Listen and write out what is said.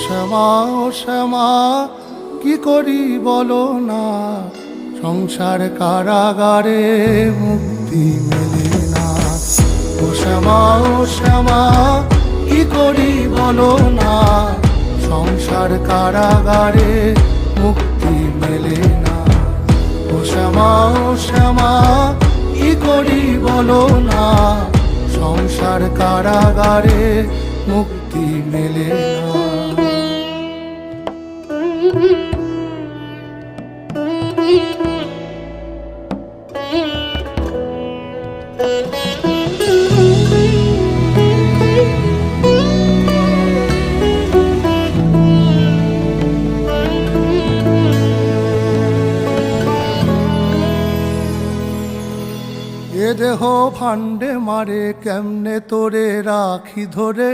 শ্যামা ও শ্যামা কি করি বলো না, সংসার কারাগারে মুক্তি মেলে না। ও শ্যামা ও শ্যামা কি করি বলো না, সংসার কারাগারে মুক্তি মেলে না। ও শ্যামা ও শ্যামা কি করি বলো না, সংসার কারাগারে মুক্তি মেলে না। এ দেহ ভাণ্ডে মারে কেমনে তোরে রাখি ধরে,